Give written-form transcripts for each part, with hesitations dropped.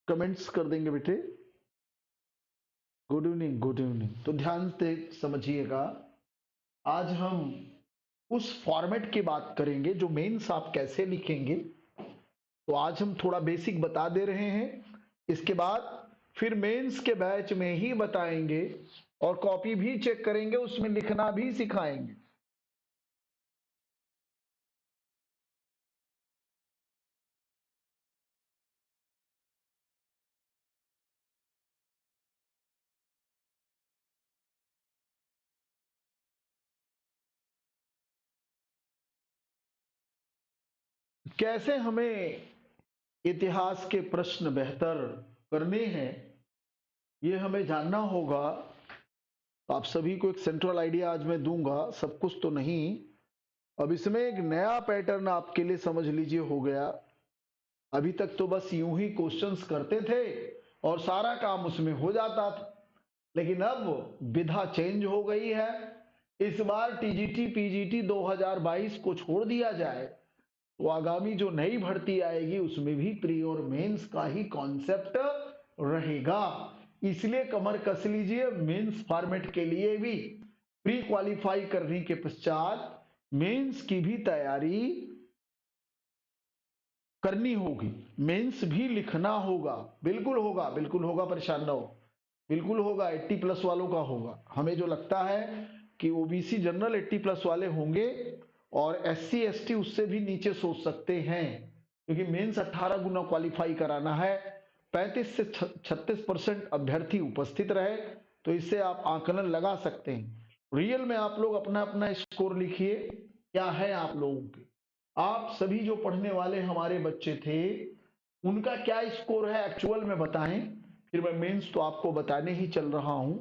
Comments कर देंगे बेटे। Good evening, good evening. तो ध्यान से समझिएगा, आज हम उस फॉर्मेट की बात करेंगे जो मेंस आप कैसे लिखेंगे। तो आज हम थोड़ा बेसिक बता दे रहे हैं, इसके बाद फिर मेंस के बैच में ही बताएंगे और कॉपी भी चेक करेंगे, उसमें लिखना भी सिखाएंगे। कैसे हमें इतिहास के प्रश्न बेहतर करने हैं, ये हमें जानना होगा। आप सभी को एक सेंट्रल आइडिया आज मैं दूंगा, सब कुछ तो नहीं। अब इसमें एक नया पैटर्न आपके लिए समझ लीजिए हो गया। अभी तक तो बस यूं ही क्वेश्चंस करते थे और सारा काम उसमें हो जाता था, लेकिन अब विधा चेंज हो गई है। इस बार टीजीटी पीजीटी 2022 को छोड़ दिया जाए तो आगामी जो नई भर्ती आएगी उसमें भी प्री और मेंस का ही कॉन्सेप्ट रहेगा। इसलिए कमर कस लीजिए, मेंस फॉर्मेट के लिए भी प्री क्वालिफाई करने के पश्चात मेंस की भी तैयारी करनी होगी, मेंस भी लिखना होगा। बिल्कुल होगा, बिल्कुल होगा, परेशान ना हो, बिल्कुल होगा। 80 प्लस वालों का होगा। हमें जो लगता है कि ओबीसी जनरल 80 प्लस वाले होंगे और एससी एसटी उससे भी नीचे सोच सकते हैं, क्योंकि मेंस 18 गुना क्वालिफाई कराना है। 35 से 36% अभ्यर्थी उपस्थित रहे तो इससे आप आकलन लगा सकते हैं। रियल में आप लोग अपना अपना स्कोर लिखिए, क्या है आप लोगों के। आप सभी जो पढ़ने वाले हमारे बच्चे थे उनका क्या स्कोर है एक्चुअल में बताएं, फिर मैं मेंस तो आपको बताने ही चल रहा हूं।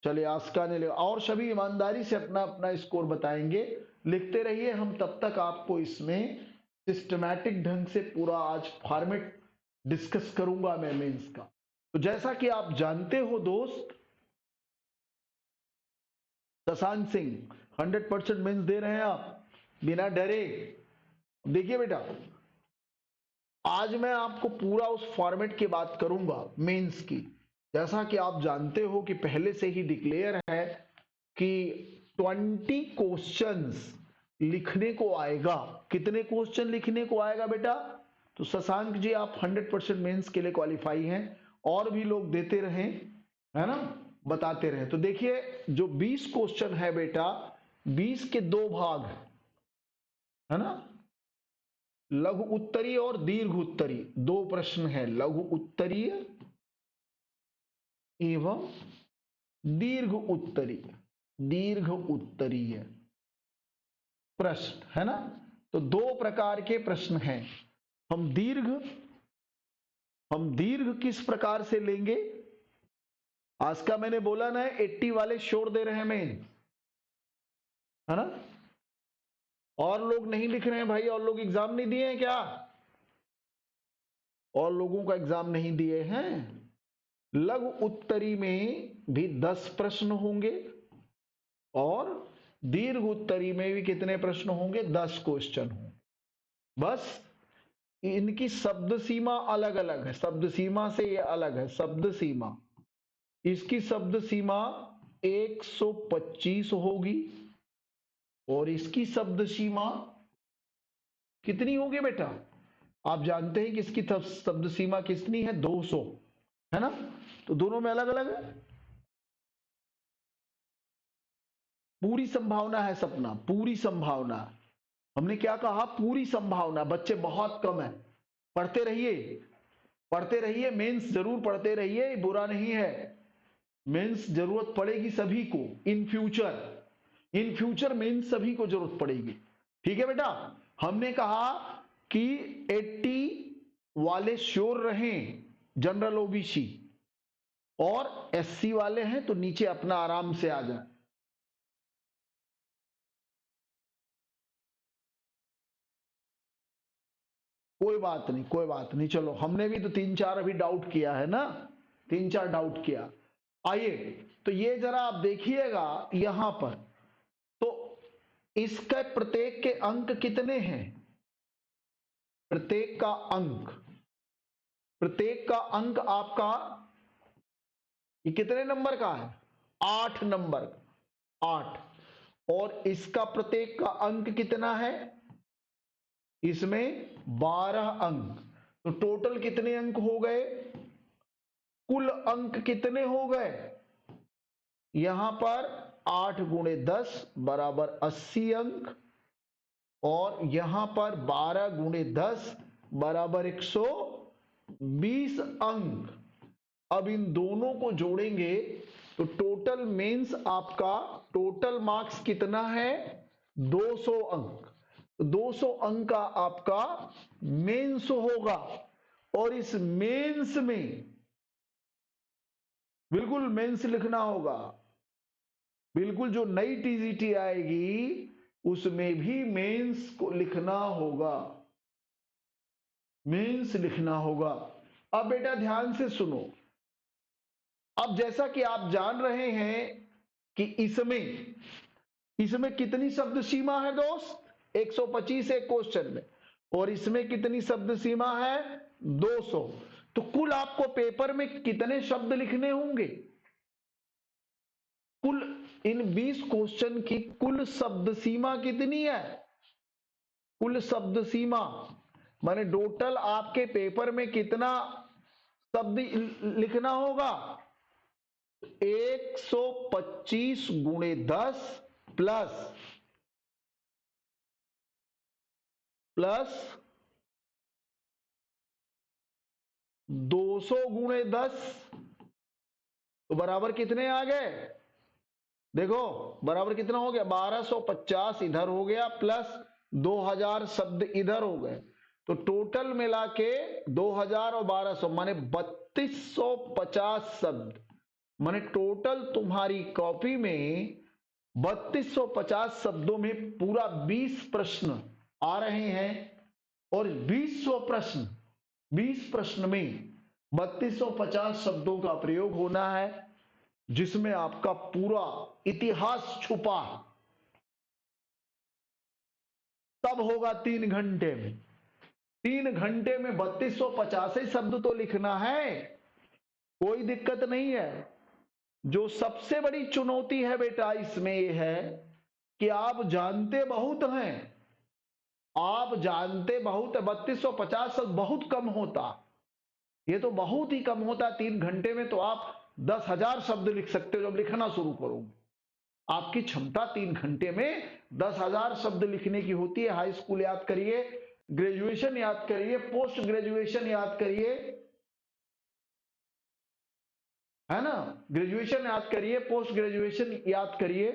चलिए आस्का ने और सभी ईमानदारी से अपना अपना स्कोर बताएंगे, लिखते रहिए। हम तब तक आपको इसमें सिस्टमैटिक ढंग से पूरा आज फॉर्मेट डिस्कस करूंगा मैं मेंस का। तो जैसा कि आप जानते हो दोस्त, शशांक सिंह 100% मेंस दे रहे हैं आप बिना डरे। देखिए बेटा, आज मैं आपको पूरा उस फॉर्मेट की बात करूंगा मेंस की। जैसा कि आप जानते हो कि पहले से ही डिक्लेयर है कि 20 क्वेश्चंस लिखने को आएगा। कितने क्वेश्चन लिखने को आएगा बेटा? तो शशांक जी आप 100% मेंस के लिए क्वालिफाई हैं, और भी लोग देते रहे, है ना, बताते रहे। तो देखिए जो 20 क्वेश्चन है बेटा, 20 के दो भाग है ना, लघु उत्तरीय और दीर्घ उत्तरीय। दो प्रश्न है, लघु उत्तरीय एवं दीर्घ उत्तरीय। दीर्घ उत्तरीय प्रश्न है ना। तो दो प्रकार के प्रश्न हैं। हम दीर्घ किस प्रकार से लेंगे? आज का मैंने बोला ना, 80 वाले शोर दे रहे हैं मेन, है ना। और लोग नहीं लिख रहे हैं भाई, और लोग एग्जाम नहीं दिए हैं क्या? और लोगों का एग्जाम नहीं दिए हैं। लघु उत्तरी में भी 10 प्रश्न होंगे और दीर्घ उत्तरी में भी कितने प्रश्न होंगे? 10 क्वेश्चन होंगे। बस इनकी शब्द सीमा अलग अलग है, शब्द सीमा से ये अलग है। शब्द सीमा, इसकी शब्द सीमा 125 होगी और इसकी शब्द सीमा कितनी होगी बेटा? आप जानते हैं कि इसकी शब्द सीमा कितनी है? 200, है ना। तो दोनों में अलग अलग है। पूरी संभावना है सपना, पूरी संभावना। हमने क्या कहा? पूरी संभावना। बच्चे बहुत कम है, पढ़ते रहिए, पढ़ते रहिए, मेंस जरूर पढ़ते रहिए, बुरा नहीं है। मेंस जरूरत पड़ेगी सभी को इन फ्यूचर, इन फ्यूचर मेंस सभी को जरूरत पड़ेगी। ठीक है बेटा, हमने कहा कि 80 वाले श्योर रहें जनरल ओबीसी, और एससी वाले हैं तो नीचे अपना आराम से आ जाए। कोई बात नहीं, कोई बात नहीं। चलो, हमने भी तो 3-4 अभी डाउट किया है ना, 3-4 डाउट किया। आइए, तो ये जरा आप देखिएगा यहां पर, तो इसके प्रत्येक के अंक कितने हैं? प्रत्येक का अंक प्रत्येक का अंक आपका ये कितने नंबर का है? 8 नंबर का, 8। और इसका प्रत्येक का अंक कितना है? इसमें 12 अंक। तो टोटल कितने अंक हो गए? कुल अंक कितने हो गए? यहां पर 8 गुणे 10 बराबर 80 अंक, और यहां पर 12 गुणे 10 बराबर 120 अंक। अब इन दोनों को जोड़ेंगे तो टोटल मेंस आपका टोटल मार्क्स कितना है? 200 अंक। 200 अंक का आपका मेंस होगा। और इस मेंस में बिल्कुल मेंस लिखना होगा, बिल्कुल जो नई टीजीटी आएगी उसमें भी मेंस को लिखना होगा, मेंस लिखना होगा। अब बेटा ध्यान से सुनो। अब जैसा कि आप जान रहे हैं कि इसमें कितनी शब्द सीमा है दोस्त? 125 है क्वेश्चन में, और इसमें कितनी शब्द सीमा है? 200। तो कुल आपको पेपर में कितने शब्द लिखने होंगे? कुल इन 20 क्वेश्चन की कुल शब्द सीमा कितनी है? कुल शब्द सीमा माने टोटल आपके पेपर में कितना शब्द लिखना होगा? 125 गुणे 10 प्लस 200 गुणे 10, तो बराबर कितने आ गए? देखो बराबर कितना हो गया? 1250 इधर हो गया, प्लस 2000 शब्द इधर हो गए। तो टोटल मिला के 2000 और 1200 माने 3250 शब्द। माने टोटल तुम्हारी कॉपी में 3250 शब्दों में पूरा 20 प्रश्न आ रहे हैं। और 20 प्रश्न में 3250 शब्दों का प्रयोग होना है, जिसमें आपका पूरा इतिहास छुपा है। तब होगा 3 घंटे में। 3 घंटे में 3250 शब्द तो लिखना है, कोई दिक्कत नहीं है। जो सबसे बड़ी चुनौती है बेटा इसमें यह है कि आप जानते बहुत हैं, आप जानते बहुत है। 3250 शब्द बहुत कम होता, ये तो बहुत ही कम होता। 3 घंटे में तो आप 10,000 शब्द लिख सकते हो जब लिखना शुरू करोगे। आपकी क्षमता 3 घंटे में 10,000 शब्द लिखने की होती है। हाई स्कूल याद करिए, ग्रेजुएशन याद करिए, पोस्ट ग्रेजुएशन याद करिए, है ना? ग्रेजुएशन याद करिए, पोस्ट ग्रेजुएशन याद करिए,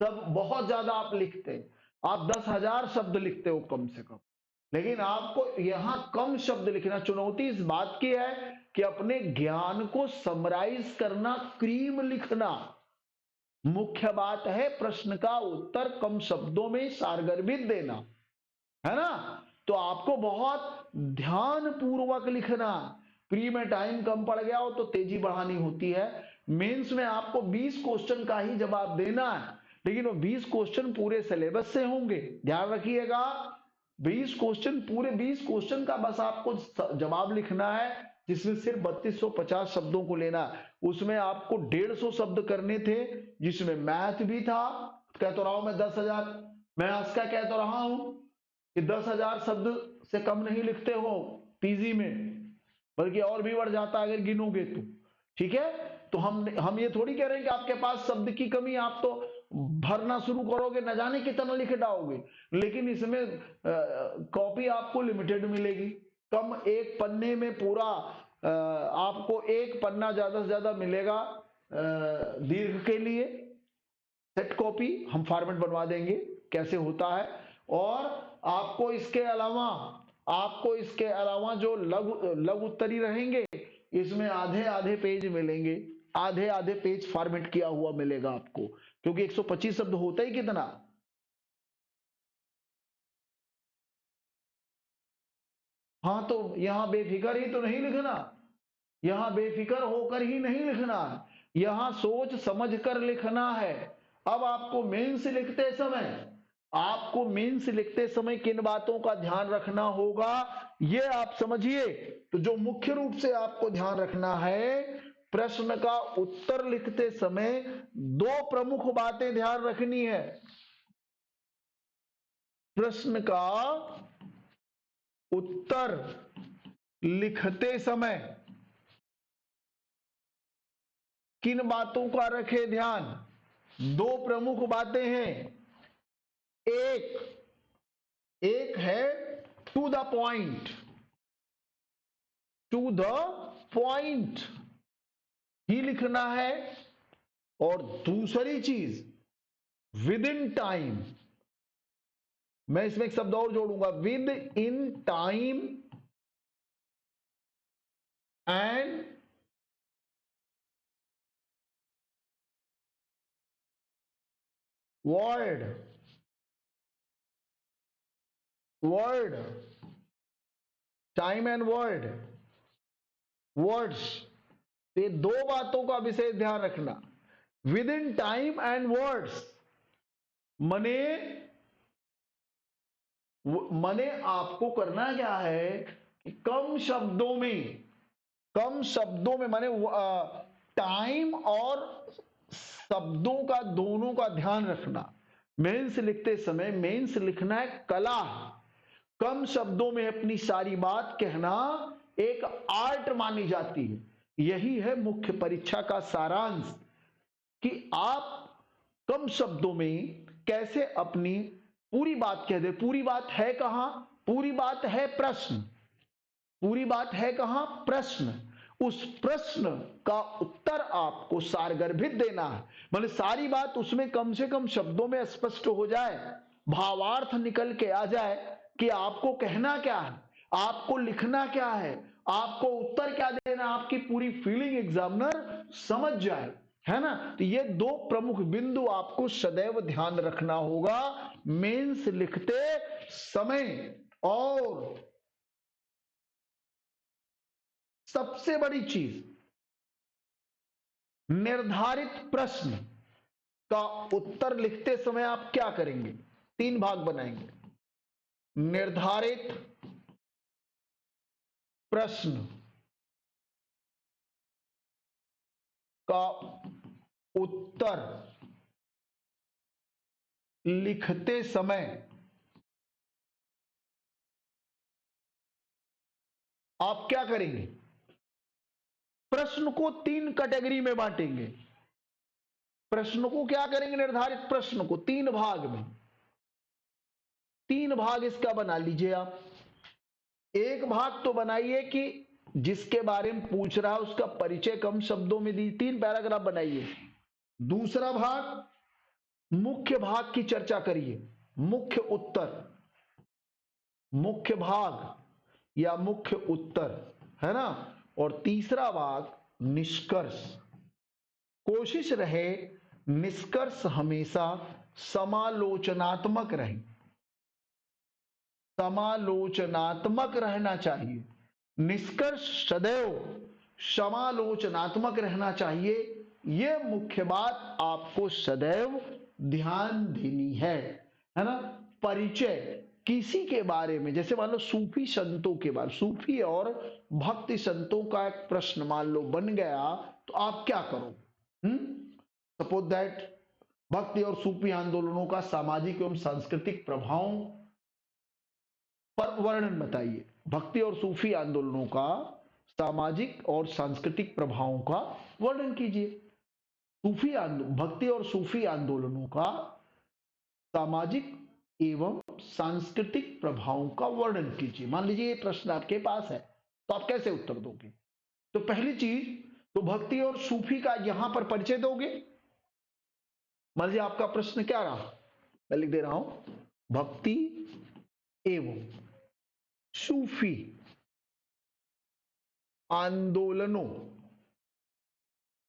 सब बहुत ज्यादा आप लिखते हैं। आप 10,000 शब्द लिखते हो कम से कम, लेकिन आपको यहां कम शब्द लिखना। चुनौती इस बात की है कि अपने ज्ञान को समराइज करना, क्रीम लिखना। मुख्य बात है प्रश्न का उत्तर कम शब्दों में सारगर्भित देना, है ना? तो आपको बहुत ध्यान पूर्वक लिखना। प्री में टाइम कम पड़ गया हो तो तेजी बढ़ानी होती है। मेंस में आपको 20 क्वेश्चन का ही जवाब देना है, लेकिन वो 20 क्वेश्चन पूरे सिलेबस से होंगे, ध्यान रखिएगा। 20 क्वेश्चन, पूरे 20 क्वेश्चन का बस आपको जवाब लिखना है, जिसमें सिर्फ 3250 शब्दों को लेना। उसमें आपको 150 शब्द करने थे, जिसमें मैथ भी था। कह तो रहा हूं मैं 10,000, मैं आज का कह तो रहा हूं कि 10,000 शब्द से कम नहीं लिखते हो पीजी में, बल्कि और भी बढ़ जाता अगर गिनोगे तो। ठीक है, तो हम ये थोड़ी कह रहे हैं कि आपके पास शब्द की कमी, आप तो भरना शुरू करोगे, न जाने कितना लिख डालोगे। लेकिन इसमें कॉपी आपको लिमिटेड मिलेगी, कम एक पन्ने में पूरा आपको एक पन्ना ज्यादा से ज्यादा मिलेगा दीर्घ के लिए। सेट कॉपी हम फॉर्मेट बनवा देंगे कैसे होता है। और आपको इसके अलावा जो लघु उत्तरी रहेंगे, इसमें आधे आधे पेज मिलेंगे, आधे आधे पेज फॉर्मेट किया हुआ मिलेगा आपको, क्योंकि 125 शब्द होता ही कितना। हाँ, तो यहां बेफिक्र ही तो नहीं लिखना, यहां बेफिक्र होकर ही नहीं लिखना, यहां सोच समझ कर लिखना है। अब आपको मेंस लिखते समय आपको मेंस लिखते समय किन बातों का ध्यान रखना होगा ये आप समझिए। तो जो मुख्य रूप से आपको ध्यान रखना है, प्रश्न का उत्तर लिखते समय दो प्रमुख बातें ध्यान रखनी है। प्रश्न का उत्तर लिखते समय किन बातों का रखे ध्यान? दो प्रमुख बातें हैं। एक है to the point, to the point ही लिखना है, और दूसरी चीज विद इन टाइम। मैं इसमें एक शब्द और जोड़ूंगा, with in time and word, time and words. ये दो बातों का विशेष ध्यान रखना। With in time and words मने आपको करना क्या है कि कम शब्दों में माने टाइम और शब्दों का दोनों का ध्यान रखना। मेंस लिखते समय, मेंस लिखना एक कला है। कम शब्दों में अपनी सारी बात कहना एक आर्ट मानी जाती है। यही है मुख्य परीक्षा का सारांश कि आप कम शब्दों में कैसे अपनी पूरी बात कह दे। पूरी बात है कहां? पूरी बात है प्रश्न। पूरी बात है कहां? प्रश्न। उस प्रश्न का उत्तर आपको सारगर्भित देना है, मतलब सारी बात उसमें कम से कम शब्दों में स्पष्ट हो जाए, भावार्थ निकल के आ जाए कि आपको कहना क्या है, आपको लिखना क्या है, आपको उत्तर क्या देना, आपकी पूरी फीलिंग एग्जामिनर समझ जाए, है ना। तो ये दो प्रमुख बिंदु आपको सदैव ध्यान रखना होगा मेंस लिखते समय। और सबसे बड़ी चीज, निर्धारित प्रश्न का उत्तर लिखते समय आप क्या करेंगे? तीन भाग बनाएंगे। निर्धारित प्रश्न का उत्तर लिखते समय आप क्या करेंगे? प्रश्न को तीन कैटेगरी में बांटेंगे। प्रश्न को क्या करेंगे? निर्धारित प्रश्न को तीन भाग में, तीन भाग इसका बना लीजिए आप। एक भाग तो बनाइए कि जिसके बारे में पूछ रहा है उसका परिचय कम शब्दों में दी, 3 पैराग्राफ बनाइए। दूसरा भाग, मुख्य भाग की चर्चा करिए, मुख्य उत्तर, मुख्य भाग या मुख्य उत्तर, है ना। और तीसरा भाग निष्कर्ष। कोशिश रहे निष्कर्ष हमेशा समालोचनात्मक रहे, समालोचनात्मक रहना चाहिए। निष्कर्ष सदैव समालोचनात्मक रहना चाहिए। यह मुख्य बात आपको सदैव ध्यान देनी है ना। परिचय किसी के बारे में, जैसे मान लो सूफी संतों के बारे, सूफी और भक्ति संतों का एक प्रश्न मान लो बन गया, तो आप क्या करो? सपोज दैट भक्ति और सूफी आंदोलनों का सामाजिक एवं सांस्कृतिक प्रभाव पर वर्णन बताइए। भक्ति और सूफी आंदोलनों का सामाजिक और सांस्कृतिक प्रभावों का वर्णन कीजिए। भक्ति और सूफी आंदोलनों का सामाजिक एवं सांस्कृतिक प्रभावों का वर्णन कीजिए। मान लीजिए ये प्रश्न आपके पास है, तो आप कैसे उत्तर दोगे? तो पहली चीज तो भक्ति और सूफी का यहां पर परिचय दोगे। मान लीजिए आपका प्रश्न क्या रहा, मैं लिख दे रहा हूं, भक्ति एवं सूफी आंदोलनों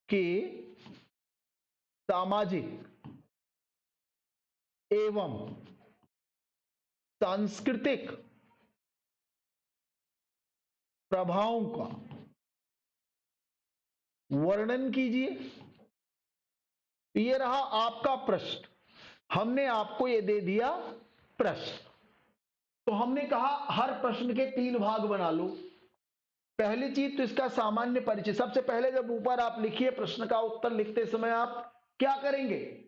के सामाजिक एवं सांस्कृतिक प्रभावों का वर्णन कीजिए। ये रहा आपका प्रश्न। हमने आपको ये दे दिया प्रश्न, तो हमने कहा हर प्रश्न के 3 भाग बना लो। पहली चीज तो इसका सामान्य परिचय। सबसे पहले जब ऊपर आप लिखिए प्रश्न का उत्तर लिखते समय आप क्या करेंगे,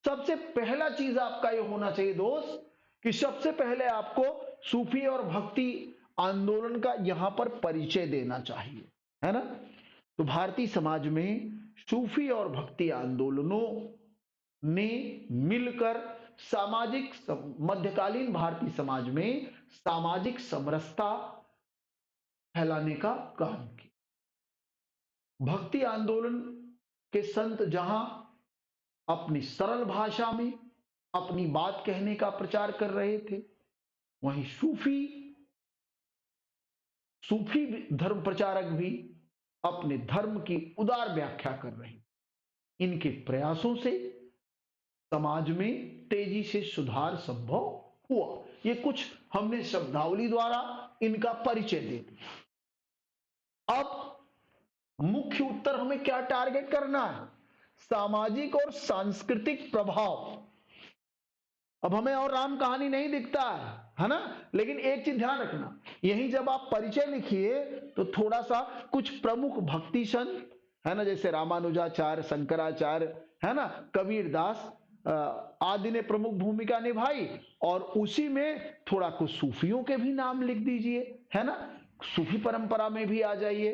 सबसे पहला चीज आपका ये होना चाहिए दोस्त कि सबसे पहले आपको सूफी और भक्ति आंदोलन का यहां पर परिचय देना चाहिए, है ना। तो भारतीय समाज में सूफी और भक्ति आंदोलनों ने मिलकर सामाजिक मध्यकालीन भारतीय समाज में सामाजिक समरसता फैलाने का काम किया। भक्ति आंदोलन के संत जहां अपनी सरल भाषा में अपनी बात कहने का प्रचार कर रहे थे, वहीं सूफी धर्म प्रचारक भी अपने धर्म की उदार व्याख्या कर रहे हैं। इनके प्रयासों से समाज में तेजी से सुधार संभव हुआ। ये कुछ हमने शब्दावली द्वारा इनका परिचय दे दिया। अब मुख्य उत्तर हमें क्या टारगेट करना है, सामाजिक और सांस्कृतिक प्रभाव। अब हमें और राम कहानी नहीं दिखता है ना, लेकिन एक चीज ध्यान रखना, यही जब आप परिचय लिखिए तो थोड़ा सा कुछ प्रमुख भक्ति संत है ना, जैसे रामानुजाचार्य, शंकराचार्य है ना, कबीरदास आदि ने प्रमुख भूमिका निभाई, और उसी में थोड़ा कुछ सूफियों के भी नाम लिख दीजिए, है ना। सूफी परंपरा में भी आ जाइए,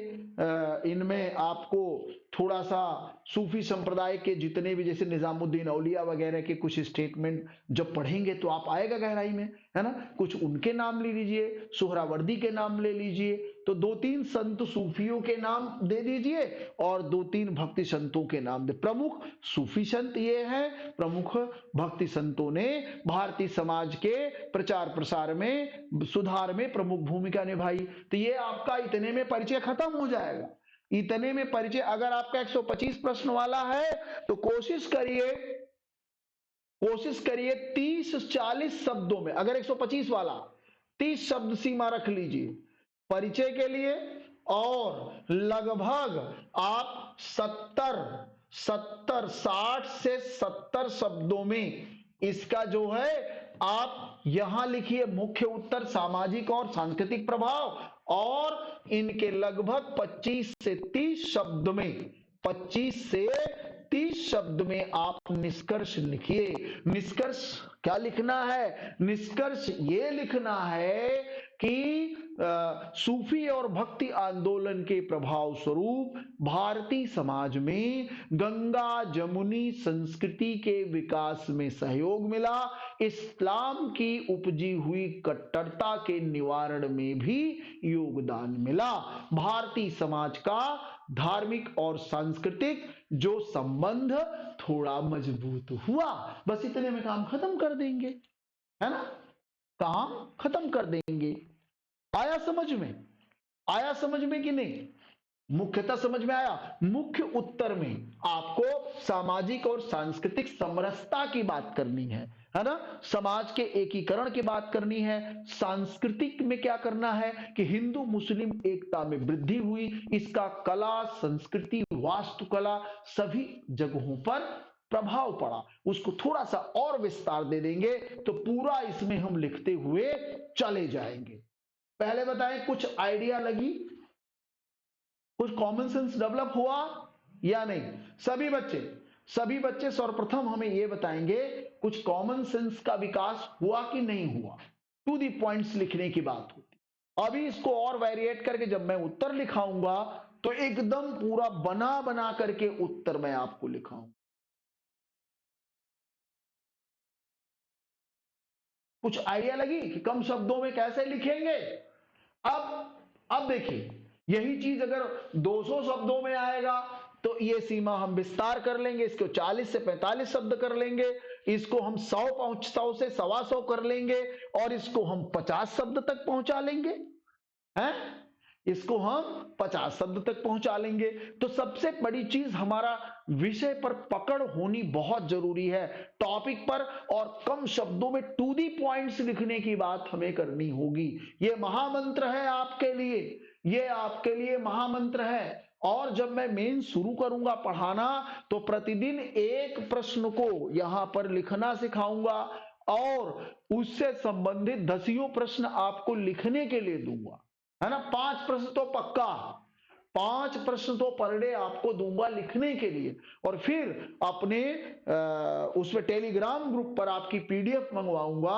इनमें आपको थोड़ा सा सूफी संप्रदाय के जितने भी जैसे निजामुद्दीन औलिया वगैरह के कुछ स्टेटमेंट जब पढ़ेंगे तो आप आएगा गहराई में, है ना। कुछ उनके नाम ले लीजिए, सोहरावर्दी के नाम ले लीजिए, तो 2-3 संत सूफियों के नाम दे दीजिए और 2-3 भक्ति संतों के नाम दे। प्रमुख सूफी संत ये हैं, प्रमुख भक्ति संतों ने भारतीय समाज के प्रचार प्रसार में सुधार में प्रमुख भूमिका निभाई। तो ये आपका इतने में परिचय खत्म हो जाएगा। इतने में परिचय, अगर आपका 125 प्रश्न वाला है तो कोशिश करिए 30-40 शब्दों में, अगर 125 वाला 30 शब्द सीमा रख लीजिए परिचय के लिए, और लगभग आप 60 से 70 शब्दों में इसका जो है आप यहां लिखिए मुख्य उत्तर सामाजिक और सांस्कृतिक प्रभाव, और इनके लगभग 25 से 30 शब्द में 25 से 30 शब्द में आप निष्कर्ष लिखिए। निष्कर्ष क्या लिखना है, निष्कर्ष ये लिखना है कि सूफी और भक्ति आंदोलन के प्रभाव स्वरूप भारतीय समाज में गंगा जमुनी संस्कृति के विकास में सहयोग मिला, इस्लाम की उपजी हुई कट्टरता के निवारण में भी योगदान मिला, भारतीय समाज का धार्मिक और सांस्कृतिक जो संबंध थोड़ा मजबूत हुआ। बस इतने में काम खत्म कर देंगे, है ना, काम खत्म कर देंगे। आया समझ में, आया समझ में कि नहीं, मुख्यतः समझ में आया। मुख्य उत्तर में आपको सामाजिक और सांस्कृतिक समरसता की बात करनी है ना, समाज के एकीकरण की बात करनी है। सांस्कृतिक में क्या करना है कि हिंदू मुस्लिम एकता में वृद्धि हुई, इसका कला संस्कृति वास्तुकला सभी जगहों पर प्रभाव पड़ा, उसको थोड़ा सा और विस्तार दे देंगे तो पूरा इसमें हम लिखते हुए चले जाएंगे। पहले बताएं कुछ आइडिया लगी, कुछ कॉमन सेंस डेवलप हुआ या नहीं। सभी बच्चे सर्वप्रथम हमें यह बताएंगे कुछ कॉमन सेंस का विकास हुआ कि नहीं हुआ। टू दी पॉइंट्स लिखने की बात होती। अभी इसको और वेरिएट करके जब मैं उत्तर लिखाऊंगा तो एकदम पूरा बना बना करके उत्तर मैं आपको लिखाऊंगा। कुछ आइडिया लगी कि कम शब्दों में कैसे लिखेंगे। अब देखिए, यही चीज अगर 200 शब्दों में आएगा तो ये सीमा हम विस्तार कर लेंगे, इसको 40 से 45 शब्द कर लेंगे, इसको हम 100 से 125 कर लेंगे, और इसको हम 50 शब्द तक पहुंचा लेंगे, हैं? इसको हम 50 शब्द तक पहुंचा लेंगे। तो सबसे बड़ी चीज हमारा विषय पर पकड़ होनी बहुत जरूरी है, टॉपिक पर, और कम शब्दों में टू दी पॉइंट्स लिखने की बात हमें करनी होगी। ये महामंत्र है आपके लिए, ये आपके लिए महामंत्र है। और जब मैं मेन शुरू करूंगा पढ़ाना तो प्रतिदिन एक प्रश्न को यहां पर लिखना सिखाऊंगा और उससे संबंधित दसियों प्रश्न आपको लिखने के लिए दूंगा, है ना। 5 प्रश्न तो पक्का, 5 प्रश्न तो पर डे आपको दूंगा लिखने के लिए। और फिर अपने उसमें टेलीग्राम ग्रुप पर आपकी पीडीएफ मंगवाऊंगा,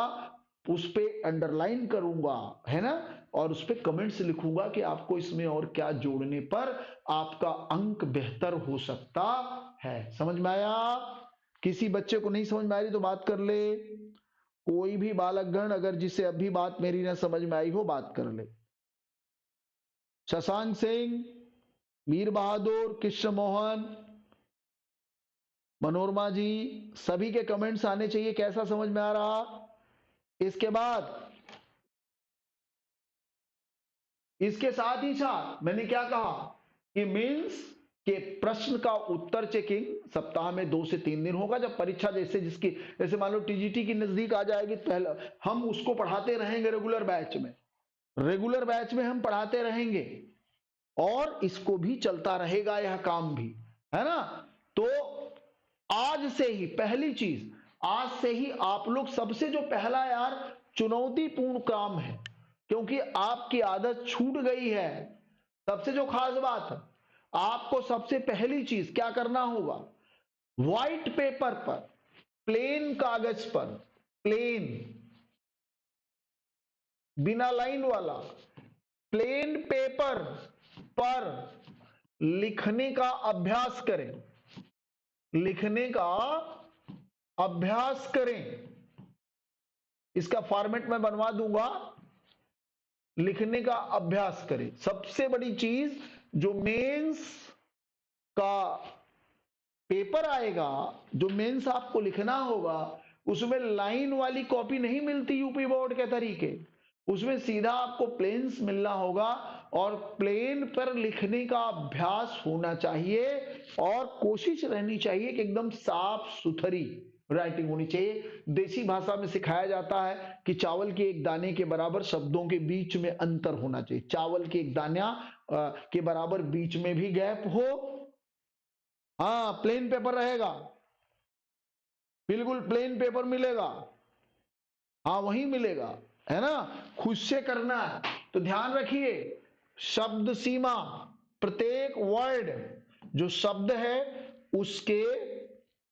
उस पे अंडरलाइन करूंगा, है ना, और उस पे कमेंट्स लिखूंगा कि आपको इसमें और क्या जोड़ने पर आपका अंक बेहतर हो सकता है। समझ में आया? किसी बच्चे को नहीं समझ में आ रही तो बात कर ले, कोई भी बालकगण अगर जिसे अभी बात मेरी ना समझ में आई हो बात कर ले। शशांक सिंह, वीर बहादुर, कृष्ण मोहन, मनोरमा जी, सभी के कमेंट्स आने चाहिए कैसा समझ में आ रहा। इसके बाद इसके साथ ही साथ मैंने क्या कहा कि मेंस के प्रश्न का उत्तर चेकिंग सप्ताह में 2 से 3 दिन होगा। जब परीक्षा जैसे मान लो टीजीटी की नजदीक आ जाएगी, पहले हम उसको पढ़ाते रहेंगे रेगुलर बैच में हम पढ़ाते रहेंगे और इसको भी चलता रहेगा यह काम भी, है ना। तो आज से ही पहली चीज, आज से ही आप लोग सबसे जो पहला यार चुनौतीपूर्ण काम है, क्योंकि आपकी आदत छूट गई है। सबसे जो खास बात है, आपको सबसे पहली चीज क्या करना होगा, व्हाइट पेपर पर, प्लेन कागज पर, प्लेन बिना लाइन वाला प्लेन पेपर पर लिखने का अभ्यास करें, लिखने का अभ्यास करें। इसका फॉर्मेट मैं बनवा दूंगा, लिखने का अभ्यास करें। सबसे बड़ी चीज, जो मेंस का पेपर आएगा, जो मेंस आपको लिखना होगा, उसमें लाइन वाली कॉपी नहीं मिलती यूपी बोर्ड के तरीके, उसमें सीधा आपको प्लेन्स मिलना होगा और प्लेन पर लिखने का अभ्यास होना चाहिए और कोशिश रहनी चाहिए कि एकदम साफ सुथरी राइटिंग होनी चाहिए। देसी भाषा में सिखाया जाता है कि चावल के एक दाने के बराबर शब्दों के बीच में अंतर होना चाहिए, चावल के एक दाना के बराबर बीच में भी गैप हो। हाँ, प्लेन पेपर रहेगा, बिल्कुल प्लेन पेपर मिलेगा, हाँ वही मिलेगा, है ना। खुद से करना है तो ध्यान रखिए, शब्द सीमा, प्रत्येक वर्ड जो शब्द है उसके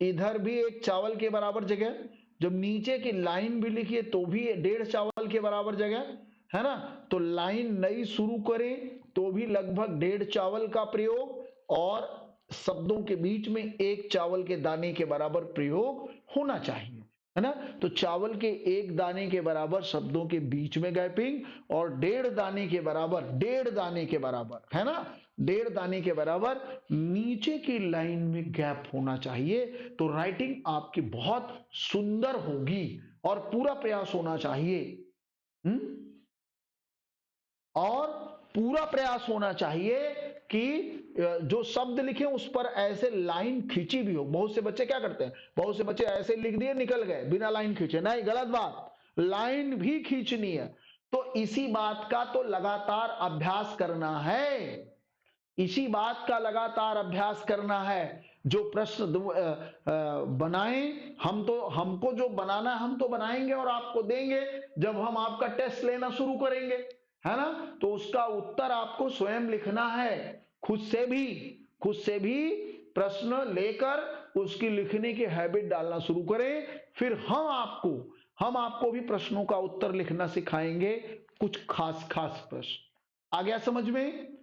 इधर भी एक चावल के बराबर जगह, जब नीचे की लाइन भी लिखिए तो भी 1.5 चावल के बराबर जगह, है ना। तो लाइन नई शुरू करें तो भी लगभग 1.5 चावल का प्रयोग और शब्दों के बीच में 1 चावल के दाने के बराबर प्रयोग होना चाहिए, है ना। तो चावल के 1 दाने के बराबर शब्दों के बीच में गैपिंग और 1.5 दाने के बराबर, 1.5 दाने के बराबर, है ना, 1.5 दाने के बराबर नीचे की लाइन में गैप होना चाहिए। तो राइटिंग आपकी बहुत सुंदर होगी और पूरा प्रयास होना चाहिए, और पूरा प्रयास होना चाहिए कि जो शब्द लिखे उस पर ऐसे लाइन खींची भी हो। बहुत से बच्चे क्या करते हैं, बहुत से बच्चे ऐसे लिख दिए निकल गए बिना लाइन खींचे, नहीं, गलत बात, लाइन भी खींचनी है। तो इसी बात का तो लगातार अभ्यास करना है, इसी बात का लगातार अभ्यास करना है। जो प्रश्न बनाएं हम, तो हमको जो बनाना हम तो बनाएंगे और आपको देंगे जब हम आपका टेस्ट लेना शुरू करेंगे, है ना। तो उसका उत्तर आपको स्वयं लिखना है, खुद से भी प्रश्न लेकर उसकी लिखने की हैबिट डालना शुरू करें। फिर हम आपको भी प्रश्नों का उत्तर लिखना सिखाएंगे, कुछ खास प्रश्न। आ गया समझ में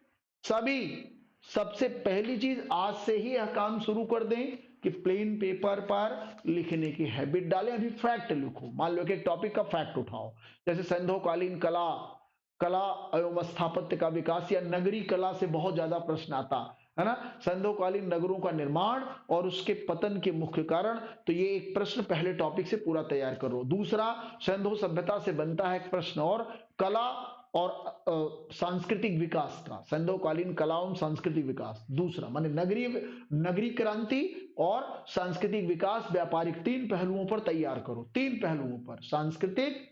सभी? सबसे पहली चीज आज से ही यह काम शुरू कर दें कि प्लेन पेपर पर लिखने की हैबिट डालें। अभी फैक्ट लिखो, मान लो कि एक टॉपिक का फैक्ट उठाओ, जैसे संध्योकालीन कला एवं स्थापत्य का विकास या नगरी कला से बहुत ज्यादा प्रश्न आता है ना, संध्योकालीन नगरों का निर्माण और उसके पतन के मुख्य कारण। तो ये एक प्रश्न पहले टॉपिक से पूरा तैयार करो। दूसरा, संध्यो सभ्यता से बनता है एक प्रश्न और कला और सांस्कृतिक विकास का, संध्योकालीन कला एवं सांस्कृतिक विकास। दूसरा माने नगरीय क्रांति और सांस्कृतिक विकास, व्यापारिक, 3 पहलुओं पर तैयार करो, 3 पहलुओं पर, सांस्कृतिक,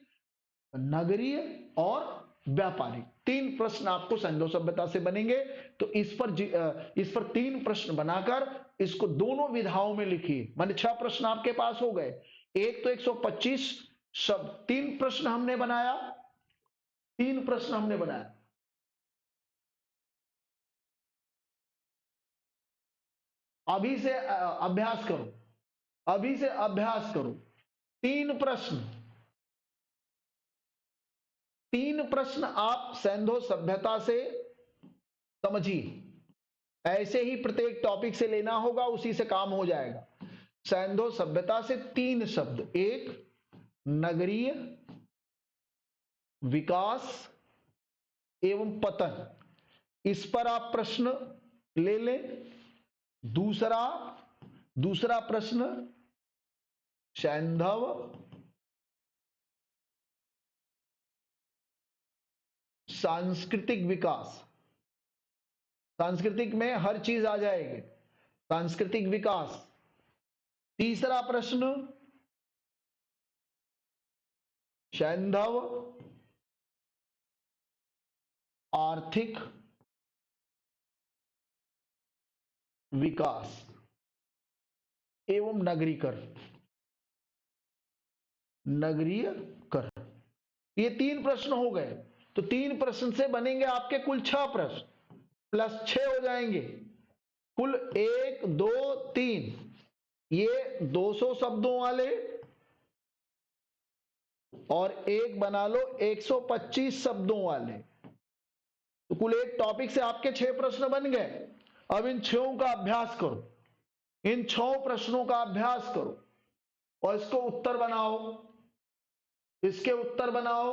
नगरीय और व्यापारिक। 3 प्रश्न आपको सैंधव सभ्यता से बनेंगे, तो इस पर 3 प्रश्न बनाकर इसको दोनों विधाओं में लिखिए। माने 6 प्रश्न आपके पास हो गए। एक तो 125 शब्द, 3 प्रश्न हमने बनाया, 3 प्रश्न हमने बनाया। अभी से अभ्यास करो, अभी से अभ्यास करो। 3 प्रश्न, 3 प्रश्न आप सैंधव सभ्यता से समझिए। ऐसे ही प्रत्येक टॉपिक से लेना होगा, उसी से काम हो जाएगा। सैंधव सभ्यता से 3 शब्द, एक नगरीय विकास एवं पतन, इस पर आप प्रश्न ले लें। दूसरा प्रश्न सैंधव सांस्कृतिक विकास, सांस्कृतिक में हर चीज आ जाएगी, सांस्कृतिक विकास। तीसरा प्रश्न सैंधव आर्थिक विकास एवं नगरीकरण, नगरीकरण। ये 3 प्रश्न हो गए। तो 3 प्रश्न से बनेंगे आपके कुल 6 प्रश्न, प्लस 6 हो जाएंगे, कुल 1 2 3। ये 200 शब्दों वाले, और एक बना लो 125 शब्दों वाले। तो कुल एक टॉपिक से आपके 6 प्रश्न बन गए। अब इन 6 का अभ्यास करो, इन 6 प्रश्नों का अभ्यास करो और इसको उत्तर बनाओ, इसके उत्तर बनाओ,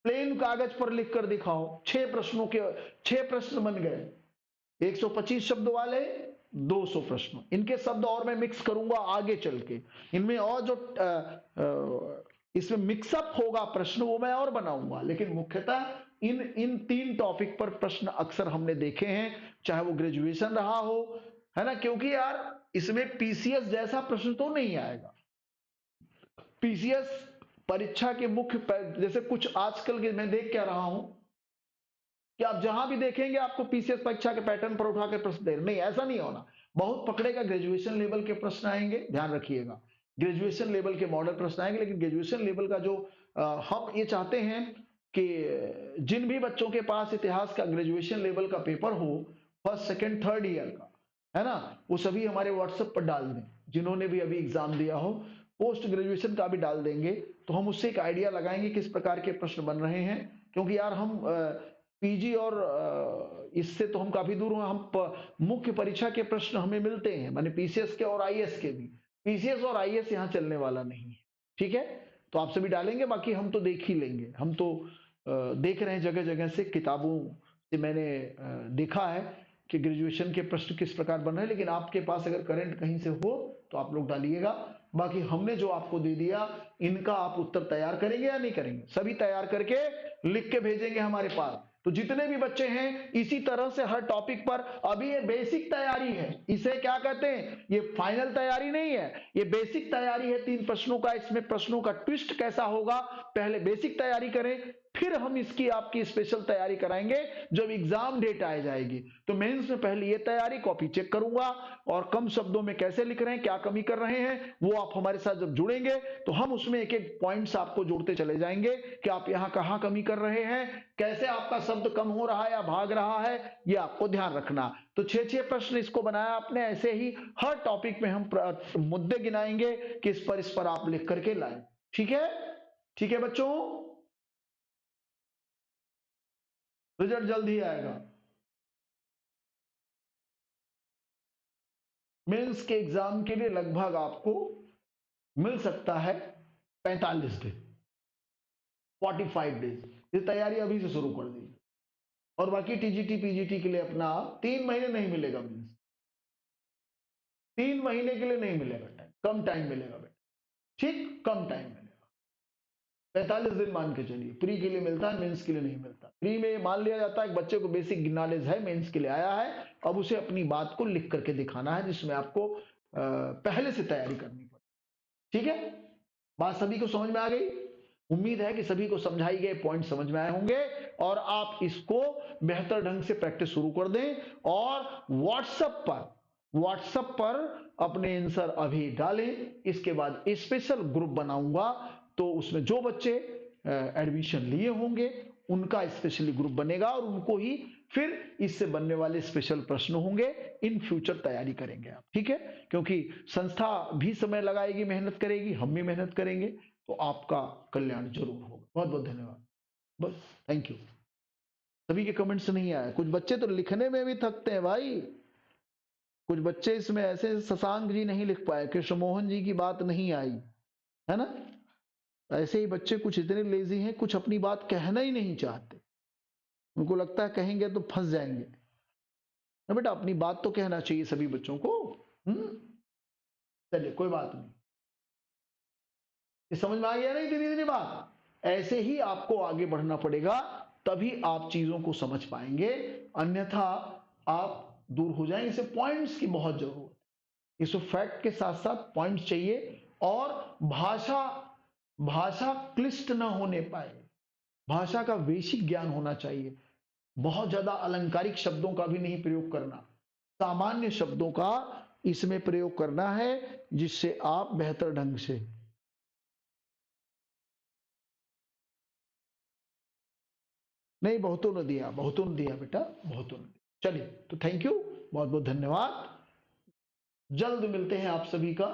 प्लेन कागज पर लिखकर दिखाओ। 6 प्रश्नों के 6 प्रश्न बन गए, 125 शब्द वाले 200 प्रश्न। इनके शब्द और मैं मिक्स करूंगा आगे चल के, इनमें और जो इसमें मिक्सअप होगा प्रश्न वो मैं और बनाऊंगा, लेकिन मुख्यतः इन 3 टॉपिक पर प्रश्न अक्सर हमने देखे हैं, चाहे वो ग्रेजुएशन रहा हो, है ना। क्योंकि यार इसमें पीसीएस जैसा प्रश्न तो नहीं आएगा। पीसीएस परीक्षा के मुख्य, जैसे कुछ आजकल के मैं देख क्या रहा हूं कि आप जहां भी देखेंगे आपको पीसीएस परीक्षा के पैटर्न पर उठा के प्रश्न दे, नहीं, ऐसा नहीं होना। बहुत पकड़ेगा, ग्रेजुएशन लेवल के प्रश्न आएंगे, ध्यान रखिएगा, ग्रेजुएशन लेवल के मॉडल प्रश्न आएंगे। लेकिन ग्रेजुएशन लेवल का जो हम ये चाहते हैं कि जिन भी बच्चों के पास इतिहास का ग्रेजुएशन लेवल का पेपर हो, फर्स्ट सेकेंड थर्ड ईयर का, है ना, वो सभी हमारे व्हाट्सएप पर डाल दें। जिन्होंने भी अभी एग्जाम दिया हो, पोस्ट ग्रेजुएशन का भी डाल देंगे, तो हम उससे एक आइडिया लगाएंगे किस प्रकार के प्रश्न बन रहे हैं। क्योंकि यार हम पीजी और इससे तो हम काफी दूर हैं। हम मुख्य परीक्षा के प्रश्न हमें मिलते हैं, माने पीसीएस के और आईएएस के भी। पीसीएस और आईएएस यहाँ चलने वाला नहीं है, ठीक है। तो आपसे भी डालेंगे, बाकी हम तो देख ही लेंगे। हम तो देख रहे हैं जगह जगह से, किताबों से मैंने देखा है कि ग्रेजुएशन के प्रश्न किस प्रकार बन रहे हैं। लेकिन आपके पास अगर करंट कहीं से हो तो आप लोग डालिएगा। बाकी हमने जो आपको दे दिया, इनका आप उत्तर तैयार करेंगे या नहीं करेंगे? सभी तैयार करके लिख के भेजेंगे हमारे पास। तो जितने भी बच्चे हैं इसी तरह से हर टॉपिक पर, अभी ये बेसिक तैयारी है, इसे क्या कहते हैं, ये फाइनल तैयारी नहीं है, ये बेसिक तैयारी है 3 प्रश्नों का। इसमें प्रश्नों का ट्विस्ट कैसा होगा, पहले बेसिक तैयारी करें, फिर हम इसकी आपकी स्पेशल तैयारी कराएंगे जब एग्जाम डेट आ जाएगी। तो मेंस में पहले ये तैयारी, कॉपी चेक करूंगा, और कम शब्दों में कैसे लिख रहे हैं, क्या कमी कर रहे हैं, वो आप हमारे साथ जब जुड़ेंगे तो हम उसमें एक एक पॉइंट्स आपको जोड़ते चले जाएंगे कि आप यहां कहां कमी कर रहे हैं, कैसे आपका शब्द कम हो रहा है या भाग रहा है, ये आपको ध्यान रखना। तो 6 प्रश्न इसको बनाया आपने। ऐसे ही हर टॉपिक में हम मुद्दे गिनाएंगे कि इस पर आप लिख करके लाएं। ठीक है, ठीक है बच्चों, रिजल्ट जल्द ही आएगा। मेंस के एग्जाम के लिए लगभग आपको मिल सकता है 45 दिन, 45 डेज। ये तैयारी अभी से शुरू कर दी। और बाकी टीजीटी पीजीटी के लिए अपना 3 महीने नहीं मिलेगा, मीन्स 3 महीने के लिए नहीं मिलेगा टाइम, कम टाइम मिलेगा बेटा, ठीक, कम टाइम मिलेगा। 45 दिन मान के चलिए। प्री के लिए मिलता है, मेंस के लिए नहीं मिलता। प्री में मान लिया जाता है बच्चे को बेसिक नॉलेज है, मेंस के लिए आया है, अब उसे अपनी बात को लिख करके दिखाना है, जिसमें आपको पहले से तैयारी करनी पड़े। ठीक है, बात सभी को समझ में आ गई? उम्मीद है कि सभी को समझाई गए पॉइंट समझ में आए होंगे और आप इसको बेहतर ढंग से प्रैक्टिस शुरू कर दें और व्हाट्सएप पर अपने आंसर अभी डालें। इसके बाद स्पेशल ग्रुप बनाऊंगा तो उसमें जो बच्चे एडमिशन लिए होंगे उनका स्पेशली ग्रुप बनेगा और उनको ही फिर इससे बनने वाले स्पेशल प्रश्न होंगे। इन फ्यूचर तैयारी करेंगे आप, ठीक है, क्योंकि संस्था भी समय लगाएगी, मेहनत करेगी, हम भी मेहनत करेंगे, तो आपका कल्याण जरूर होगा। बहुत बहुत धन्यवाद, बस थैंक यू। सभी के कमेंट्स नहीं आए, कुछ बच्चे तो लिखने में भी थकते हैं भाई, कुछ बच्चे इसमें ऐसे, शशांक जी नहीं लिख पाए, कृष्ण मोहन जी की बात नहीं आई, है ना। ऐसे ही बच्चे कुछ इतने लेजी हैं, कुछ अपनी बात कहना ही नहीं चाहते, उनको लगता है कहेंगे तो फंस जाएंगे ना। बेटा अपनी बात तो कहना चाहिए सभी बच्चों को। चलिए कोई बात नहीं, ये समझ में आ गया नहीं धीरे धीरे बात। ऐसे ही आपको आगे बढ़ना पड़ेगा, तभी आप चीजों को समझ पाएंगे, अन्यथा आप दूर हो जाएंगे। इसे पॉइंट्स की बहुत जरूरत है, इस फैक्ट के साथ साथ पॉइंट्स चाहिए और भाषा क्लिष्ट ना होने पाए, भाषा का बेसिक ज्ञान होना चाहिए। बहुत ज्यादा अलंकारिक शब्दों का भी नहीं प्रयोग करना, सामान्य शब्दों का इसमें प्रयोग करना है, जिससे आप बेहतर ढंग से। नहीं, बहुतों ने दिया, बहुतों ने दिया बेटा, बहुतों ने दिया। चलिए तो थैंक यू, बहुत बहुत धन्यवाद। जल्द मिलते हैं आप सभी का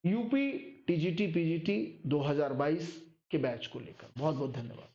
यूपी टीजीटी पीजीटी 2022 के बैच को लेकर। बहुत बहुत धन्यवाद।